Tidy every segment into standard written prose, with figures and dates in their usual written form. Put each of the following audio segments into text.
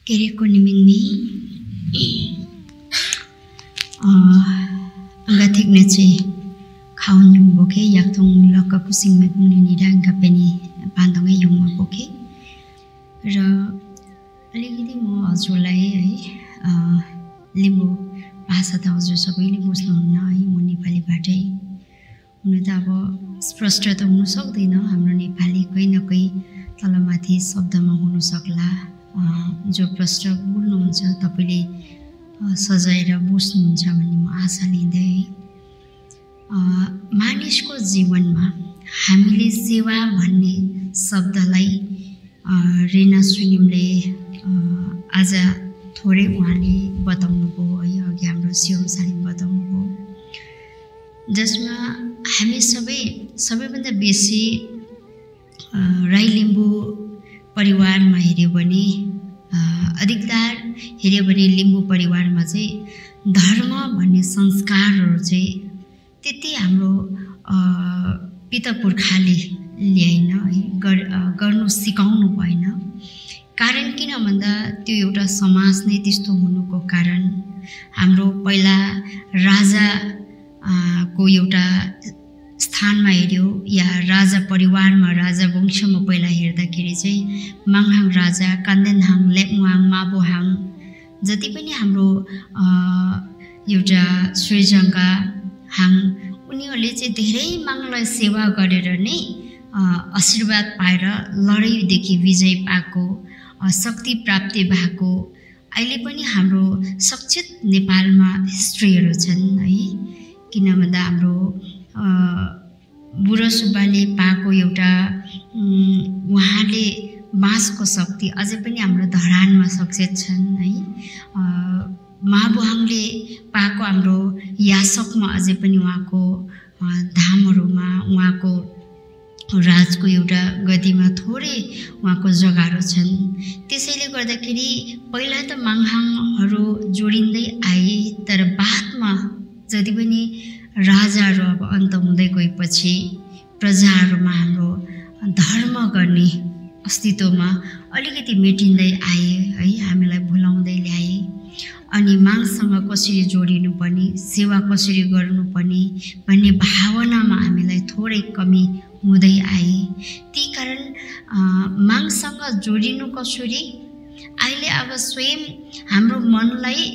Kiri ko nimingmi angga thik na che khaun yung boke yak thong lokka pusing me pungni ni dang ka peni pandong yung ma boke ra alikiti mo हजुरलाई है लिम्बू भाषा त हजुर सबैले बुझ्नुहुन्न है म नेपालीबाटै हुन त अब स्पष्ट त हुन सक्दैन हाम्रो नेपाली कहीँ न कहीँ तलमाथि शब्दमा हुन सक्ला जो प्रश्न बोल्नुहुन्छ तपाईले सजाएर बुझ्नुहुन्छ भन्ने म आशा लिँदै मानिसको जीवनमा हामीले सेवा भन्ने शब्दलाई रेना सुनिमले आज थोरै उहाँले बताउनुभयो है अघि हाम्रो शिवम सालीले बताउनुभयो जसमा हामी सबैभन्दा बेसी राई लिम्बू परिवारमा हेर्यो भने अधिकतर हेर्यो भने लिम्बू परिवारमा चाहिँ धर्म भन्ने संस्कारहरू चाहिँ त्यति हाम्रो पिता पुर्खाले ल्याएन है गर्नु सिकाउनु भएन कारण किन भन्दा त्यो एउटा समाज नै त्यस्तो हुनुको कारण हाम्रो पहिला राजा को एउटा स्थानमा हेर्यो या राजा परिवारमा राजा वंशमा पहिला हेर्दाखेरि चाहिँ माङहाङ राजा कान्देनहाङ लेपमुहाङ माबोहाङ जति पनि हाम्रो एउटा श्रीजङ्गा हाङ उनीहरूले चाहिँ धेरै माङलाई सेवा गरेर नै आशीर्वाद पाएर लडाइँदेखि विजय पाएको शक्ति प्राप्ति भएको अहिले पनि हाम्रो सक्षित नेपालमा हिस्ट्रीहरू छन् है किन भन्दा हाम्रो बुढो सुब्बाले पाएको एउटा उहाँले बाँसको शक्ति अझै पनि हाम्रो धरानमा सक्षित छन् है महाबुहाङले पाएको हाम्रो यासकमा अझै पनि उहाँको धामहरूमा उहाँको राजको एउटा गद्दीमा थोरै उहाँको जग्गाहरू छन् त्यसैले गर्दाखेरि पहिला त माङहाङहरू जोडिँदै आए तर बादमा जति पनि राजाहरू अब अन्त हुँदै गएपछि प्रजाहरूमा हाम्रो धर्म गर्ने अस्तित्वमा अलिकति मेटिँदै आए है हामीलाई भुलाउँदै ल्याए अनि माङसँग कसरी जोडिनुपर्ने सेवा कसरी गर्नुपर्ने भन्ने भावनामा हामीलाई थोरै कमी हुँदै आए त्यही कारण माङसँग जोडिनु कसरी अहिले अब स्वयं हाम्रो मनलाई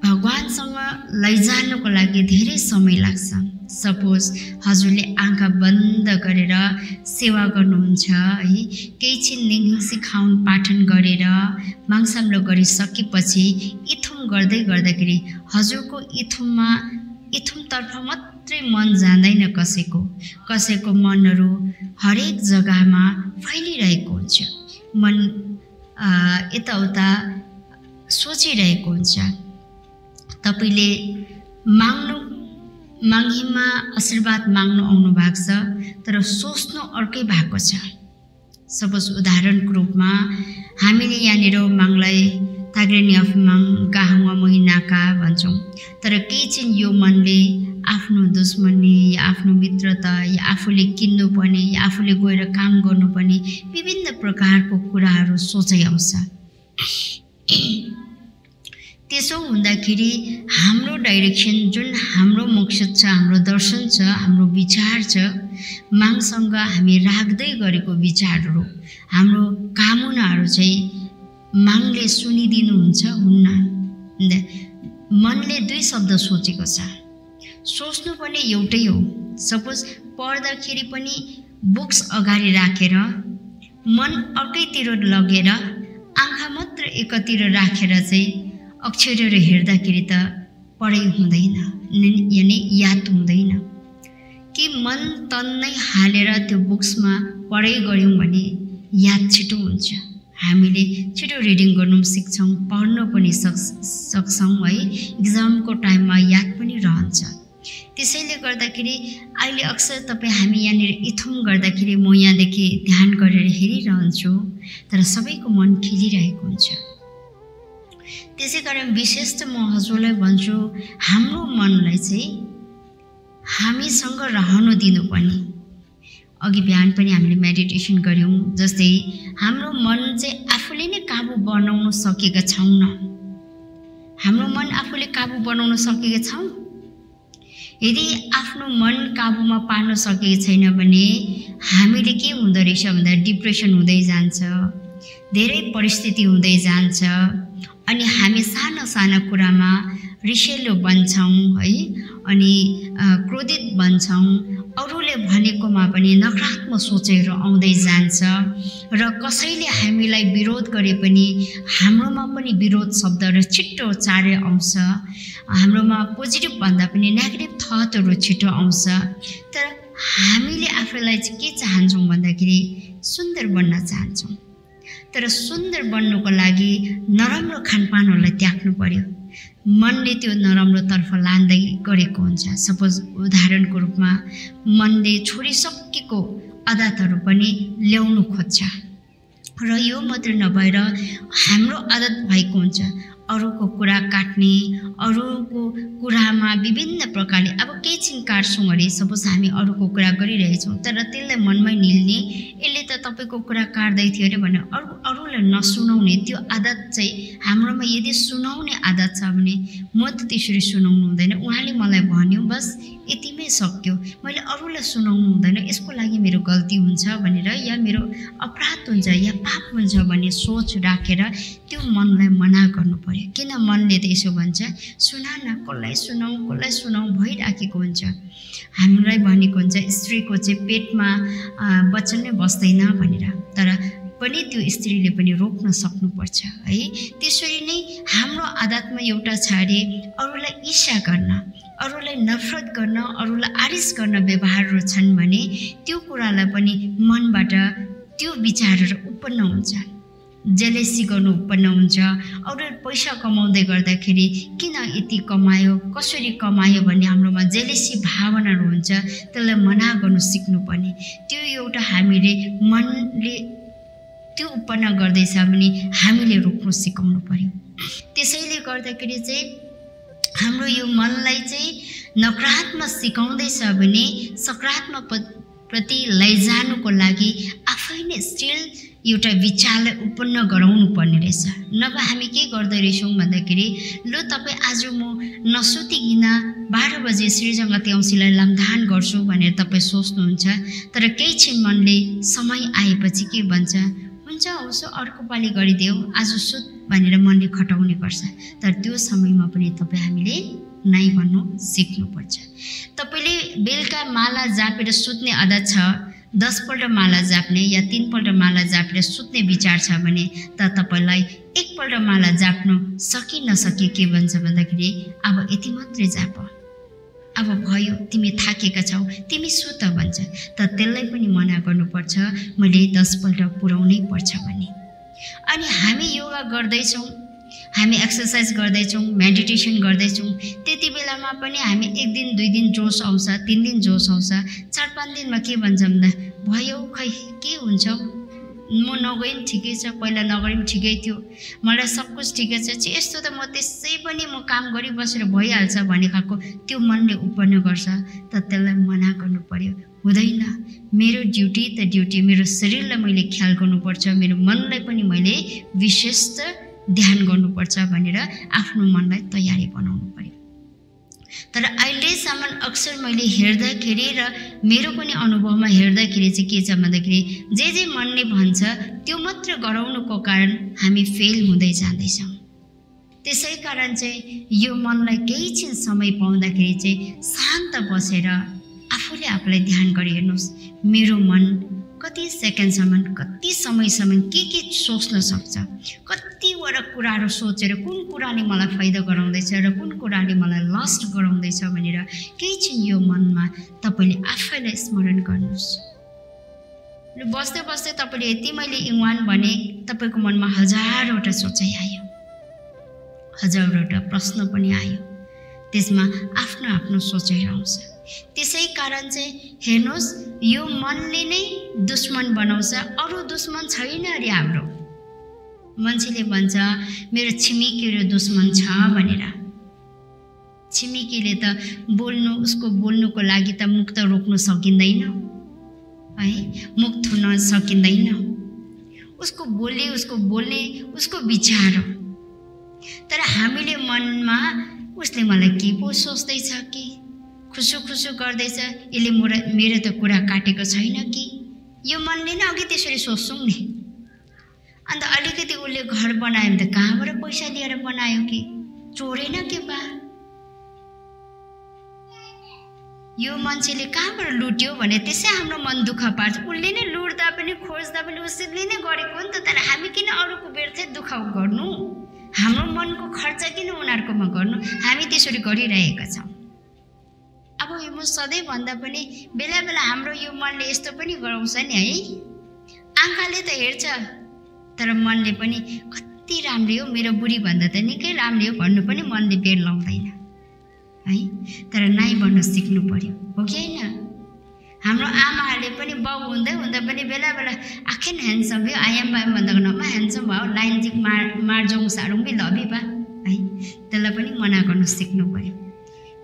भगवानसँग लैजानुको लागि धेरै समय लाग्छ सपोज हजुरले आँखा बन्द गरेर सेवा गर्नुहुन्छ है केही छिन निङसी खाउन पाठन गरेर माङसाम्लो गरिसकेपछि इथुम गर्दै गर्दाखेरि हजुरको इथुमतर्फ मात्रै मन जाँदैन कसैको मनहरू हरेक जग्गामा फैलिरहेको हुन्छ मन यताउता सोचिरहेको हुन्छ तपाईले माङहिममा आशीर्वाद माग्नु आउनु भएको छ तर सोच्नु अर्कै भएको छ सपोज उदाहरणको रूपमा हामीले यहाँनिर माङलाई ताग्रेनी अफ माङ गाहुवा महिनाका भन्छौँ तर केही चाहिँ यो मनले आफ्नो दुश्मनी या आफ्नो मित्रता या आफूले किन्नुपर्ने या आफूले गएर काम गर्नुपर्ने विभिन्न प्रकारको कुराहरू सोचाइ आउँछ त्यसो हुँदाखेरि हाम्रो डाइरेक्सन जुन हाम्रो मकसद छ हाम्रो दर्शन छ हाम्रो विचार छ माङसँग हामी राख्दै गरेको विचारहरू हाम्रो कामनाहरू चाहिँ माङले सुनिदिनुहुन्छ हुन्न मनले दुई शब्द सोचेको छ सोच्नु पनि एउटै हो सपोज पढ्दाखेरि पनि बुक्स अगाडि राखेर मन अर्कैतिर लगेर आँखा मात्र एकतिर राखेर चाहिँ अक्षरहरू हेर्दाखेरि त पढाइ हुँदैन यानि याद हुँदैन कि मन तन नै हालेर त्यो बुक्समा पढाइ गऱ्यौँ भने याद छिटो हुन्छ हामीले छिटो रिडिङ गर्नु सिक्छौँ पढ्न पनि सक्छौँ है एक्जामको टाइममा याद पनि रहन्छ त्यसैले गर्दाखेरि अहिले अक्सर हामी यहाँनिर इथुम गर्दाखेरि म यहाँदेखि ध्यान गरेर हेरिरहन्छु तर सबैको मन खिलिरहेको हुन्छ त्यसै कारण विशेष त म हजुरलाई भन्छु हाम्रो मनलाई चाहिँ हामीसँग रहन दिनुपर्ने अघि बिहान पनि हामीले मेडिटेसन गऱ्यौँ, जस्तै हाम्रो मन चाहिँ आफूले नै काबु बनाउन सकेका छैनौँ। हाम्रो मन आफूले काबु बनाउन सकेका छौँ? यदि आफ्नो मन काबुमा पार्न सकेको छैन भने हामीले के हुँदो रहेछ भन्दा डिप्रेसन हुँदै जान्छ, धेरै परिस्थिति हुँदै जान्छ, अनि हामी साना साना कुरामा रिसेलो बन्छौँ है, अनि क्रोधित बन्छौँ, अरूले भनेकोमा पनि नकारात्मक सोचहरू आउँदै जान्छ, र कसैले हामीलाई विरोध गरे पनि हाम्रोमा पनि विरोध शब्दहरू छिट्टो चाँडै आउँछ, हाम्रोमा पोजिटिभ भन्दा पनि नेगेटिभ थटहरू छिटो आउँछ। तर हामीले आफूलाई चाहिँ के चाहन्छौँ भन्दाखेरि सुन्दर बन्न चाहन्छौँ। तर सुन्दर बन्नुको लागि नराम्रो खानपानहरूलाई त्याग्नु पर्यो। मनले त्यो नराम्रोतर्फ लाँदै गरेको हुन्छ। सपोज उदाहरणको रूपमा मनले छोडिसकेको आदतहरू पनि ल्याउनु खोज्छ, र यो मात्र नभएर हाम्रो आदत भएको हुन्छ अरूको कुरा काट्ने, अरूको कुरामा विभिन्न प्रकारले, अब केही छिन काट्छौँ अरे, सपोज हामी अरूको कुरा गरिरहेछौँ तर त्यसलाई मनमै निल्ने, यसले त तपाईँको कुरा काट्दै थियो अरे भनेर अरूलाई नसुनाउने त्यो आदत चाहिँ हाम्रोमा यदि सुनाउने आदत छ भने म त त्यसरी सुनाउनु हुँदैन। उहाँले मलाई भन्यो बस यतिमै सक्यो, मैले अरूलाई सुनाउनु हुँदैन, यसको लागि मेरो गल्ती हुन्छ भनेर, या मेरो अपराध हुन्छ या पाप हुन्छ भन्ने सोच राखेर त्यो मनलाई मना गर्नु पर्यो। किन मनले त यसो भन्छ, सुना न, कसलाई सुनाउँ भइराखेको हुन्छ। हामीलाई भनेको हुन्छ स्त्रीको चाहिँ पेटमा बच्चा नै बस्दैन भनेर, तर पनि त्यो स्त्रीले पनि रोक्न सक्नुपर्छ है। त्यसरी नै हाम्रो आदतमा एउटा छ अरे अरूलाई ईर्ष्या गर्न, अरूलाई नफरत गर्न, अरूलाई आरिस गर्न व्यवहारहरू छन् भने त्यो कुरालाई पनि मनबाट त्यो विचारहरू उत्पन्न हुन्छ, जेलेसी गर्नु उत्पन्न हुन्छ। अरू पैसा कमाउँदै गर्दाखेरि किन यति कमायो, कसरी कमायो भन्ने हाम्रोमा जेलेसी भावनाहरू हुन्छ, त्यसलाई मना गर्नु सिक्नुपर्ने। त्यो एउटा हामीले मनले त्यो उत्पन्न गर्दैछ भने हामीले रोक्नु सिकाउनु पर्यो। त्यसैले गर्दाखेरि चाहिँ हाम्रो यो मनलाई चाहिँ नकारात्मक सिकाउँदैछ भने सकारात्मक प्रति लैजानुको लागि आफै नै स्टिल एउटा विचारलाई उत्पन्न गराउनु पर्ने रहेछ। नभए हामी के गर्दै रहेछौँ भन्दाखेरि ल तपाईँ आज म नसुतिकन 12 बजे श्रीजगत औँसीलाई लामधान गर्छु भनेर तपाईँ सोच्नुहुन्छ, तर केही छिन मनले समय आएपछि के भन्छ, हुन्छ उसो अर्को पालि गरिदेऊ, आज सुत भनेर मनले खटाउने गर्छ। तर त्यो समयमा पनि हामीले नै भन्नु सिक्नुपर्छ। तपाईँले बेलुका माला जापेर सुत्ने आदत छ, 10 पल्ट माला जाप्ने या 3 पल्ट माला जापेर सुत्ने विचार छ भने त तपाईँलाई 1 पल्ट माला जाप्नु सकि नसके के भन्छ भन्दाखेरि अब यति मात्रै जाप, अब भयो, तिमी थाकेका छौ, तिमी सुत भन्छ। त त्यसलाई पनि मना गर्नुपर्छ, मैले 10 पल्ट पुर्याउनै पर्छ भन्ने। अनि हामी योगा गर्दैछौँ, हामी एक्सर्साइज गर्दैछौँ, मेडिटेसन गर्दैछौँ, त्यति बेलामा पनि हामी 1 दिन 2 दिन जोस आउँछ, 3 दिन जोस आउँछ, 4-5 दिनमा के भन्छ भन्दा भयो खै के हुन्छ, म नगए पनि ठिकै छ, पहिला नगरे पनि ठिकै थियो, मलाई सब कुछ ठिकै छ, यस्तो त म त्यसै पनि म काम गरिबसेर भइहाल्छ भन्ने खालको त्यो मनले उत्पन्न गर्छ। त त्यसलाई मना गर्नु पर्यो, हुँदैन, मेरो ड्युटी त ड्युटी, मेरो शरीरलाई मैले ख्याल गर्नुपर्छ, मेरो मनलाई पनि मैले विशेष ध्यान गर्नुपर्छ भनेर आफ्नो मनलाई तयारी बनाउनु पर्यो। तर अहिलेसम्म अक्सर मैले हेर्दाखेरि र मेरो पनि अनुभवमा हेर्दाखेरि चाहिँ के छ भन्दाखेरि जे मनले भन्छ त्यो मात्र गराउनुको कारण हामी फेल हुँदै जाँदैछौँ। त्यसै कारण चाहिँ यो मनलाई केही छिन समय पाउँदाखेरि चाहिँ शान्त बसेर आफूले आफूलाई ध्यान गरी हेर्नुहोस्, मेरो मन कति सेकेन्डसम्म, कति समयसम्म के सोच्न सक्छ, कतिवटा कुराहरू सोचेर कुन कुराले मलाई फाइदा गराउँदैछ र कुन कुराले मलाई लस्ट गराउँदैछ भनेर केही छिन यो मनमा तपाईँले आफैलाई स्मरण गर्नुहोस्। र बस्दै बस्दै तपाईँले यति मैले इङ्वान भने तपाईँको मनमा हजारवटा सोचाइ आयो, हजारवटा प्रश्न पनि आयो, त्यसमा आफ्नो आफ्नो सोचाइ आउँछ। त्यसै कारण चाहिँ हेर्नुहोस्, यो मनले नै दुश्मन बनाउँछ, अरू दुश्मन छैन अरे हाम्रो। मान्छेले भन्छ मेरो छिमेकीको दुश्मन छ भनेर, छिमेकीले त उसको बोल्नुको लागि त मुख त रोक्न सकिँदैन है मुख थुन सकिँदैन। उसको बोल्ने उसको विचार हो। तर हामीले मनमा उसले मलाई के पो सोच्दैछ कि खुसु गर्दैछ, यसले मेरो त कुरा काटेको छैन कि, यो मनले नै अघि त्यसरी सोच्छौँ नि। अन्त अलिकति उसले घर बनायो भने त कहाँबाट पैसा लिएर बनायो कि, चोरेन के बा, यो मान्छेले कहाँबाट लुट्यो भने त्यसै हाम्रो मन दुःख पार्छ। उसले नै लुट्दा पनि खोज्दा पनि उसले नै गरेको हो नि त। तर हामी किन अरूको व्यर्थ दुःख गर्नु, हाम्रो मनको खर्च किन उनीहरूकोमा गर्नु, हामी त्यसरी गरिरहेका छौँ। अब यो म सधैँ भन्दा पनि बेला बेला हाम्रो यो मनले यस्तो पनि गराउँछ नि है, आँखाले त हेर्छ तर मनले पनि कति राम्रो हो, मेरो बुढी भन्दा त निकै राम्रो हो भन्नु पनि मनले बेर लाउँदैन है। तर नाइ भन्न सिक्नु पर्यो, हो कि होइन? हाम्रो आमाहरूले पनि बाउ हुँदा पनि बेला बेला आखिर ह्यान्डसम भयो, आयाम बायाम भन्दा नमा ह्यान्डसम भयो, लाइन जिक मार्जौँ सारौँ बि लभी बा है, त्यसलाई पनि मना गर्नु सिक्नु पर्यो।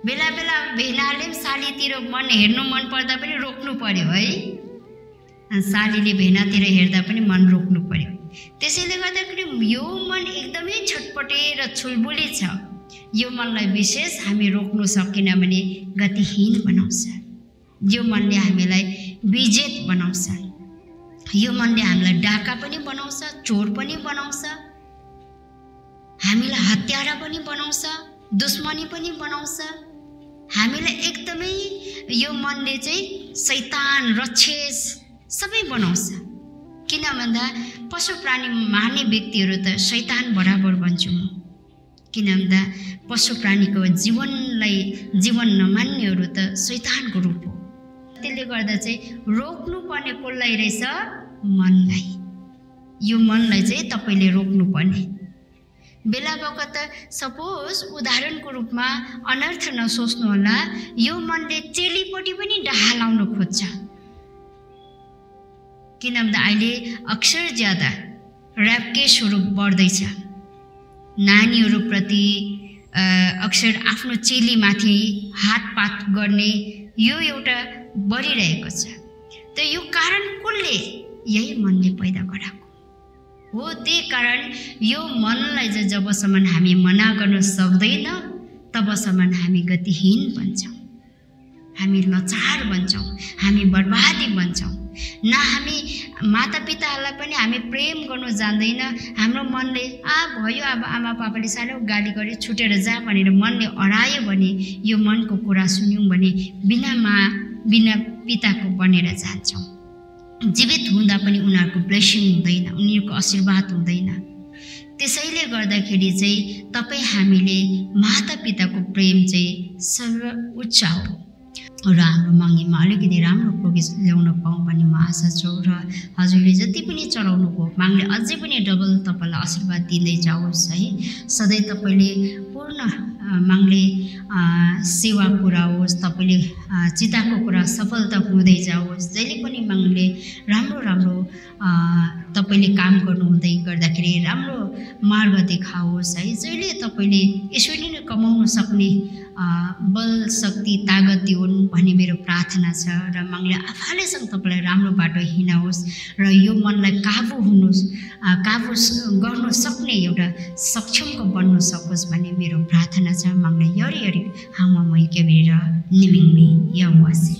बेला बेला भेनाले पनि सालीतिर हेर्नु मन पर्दा पनि रोक्नु पर्यो है, सालीले भेनातिर हेर्दा पनि मन रोक्नु पर्यो। त्यसैले गर्दाखेरि यो मन एकदमै छटपटे र छुलबुली छ। यो मनलाई विशेष हामी रोक्नु सकेन भने गतिहीन बनाउँछ। यो मनले हामीलाई विजेत बनाउँछ। यो मनले हामीलाई डाका पनि बनाउँछ, चोर पनि बनाउँछ, हामीलाई हत्यारा पनि बनाउँछ, दुश्मनी पनि बनाउँछ। हामीलाई एकदमै यो मनले चाहिँ शैतान रक्षेस सबै बनाउँछ। किन भन्दा पशु प्राणी मार्ने व्यक्तिहरू त शैतान बराबर भन्छु म। किन भन्दा पशु प्राणीको जीवन नमान्नेहरू त शैतानको रूप हो। त्यसले गर्दा चाहिँ रोक्नु पर्ने कसलाई रहेछ? मनलाई। यो मनलाई चाहिँ तपाईँले रोक्नु पर्ने। बेला बखत सपोज उदाहरणको रूपमा अनर्थ नसोच्नु होला, यो मनले चेलीपट्टि पनि डाहा लाउन खोज्छ। किन भन्दा अहिले अक्सर ज्यादा र्याप केसहरू बढ्दैछ। नानीहरूप्रति अक्सर आफ्नो चेलीमाथि हातपात गर्ने यो एउटा बढिरहेको छ। त यो कारण कसले? यही मनले पैदा गराएको हो। त्यही कारण यो मनलाई चाहिँ जबसम्म हामी मना गर्न सक्दैन तबसम्म हामी गतिहीन बन्छौँ, हामी लाचार बन्छौँ, हामी बर्बादी बन्छौँ। न हामी मातापिताहरूलाई पनि हामी प्रेम गर्नु जान्दैन। हाम्रो मनले भयो, अब आमा पापाले साह्रो गाली गरे छुटेर जा भनेर मनले अरायो भने, यो मनको कुरा सुन्यौँ भने बिना पिताको बनेर जान्छौँ। जीवित हुँदा पनि उनीहरूको ब्लेसिङ हुँदैन, उनीहरूको आशीर्वाद हुँदैन। त्यसैले गर्दाखेरि चाहिँ हामीले मातापिताको प्रेम चाहिँ सर्वोच्च हो र हाम्रो मङ्गीमा अलिकति राम्रो प्रोग्रेस ल्याउन पाऊँ भन्ने म आशा छु। र हजुरले जति पनि चलाउनु भयो मागले अझै पनि डबल तपाईँलाई आशीर्वाद दिँदै जाओस् है। सधैँ तपाईँले पूर्ण मागले सेवा पुरा होस्, तपाईँले चिताको कुरा सफलता हुँदै जाओस्। जहिले पनि मागले राम्रो तपाईँले काम गर्नुहुँदै गर्दाखेरि राम्रो मार्ग देखाओस् है। जहिले तपाईँले यसरी नै कमाउन सक्ने बल शक्ति तागत दिउन् भन्ने मेरो प्रार्थना छ। र मागले आफैसँग तपाईँलाई राम्रो बाटो हिँडाओस् र यो मनलाई काबु गर्नु सक्ने एउटा सक्षमको बन्नु सकोस् भन्ने मेरो प्रार्थना छ। मागले यरी हाउमा मैके बेर निमिङ्मी यौवासे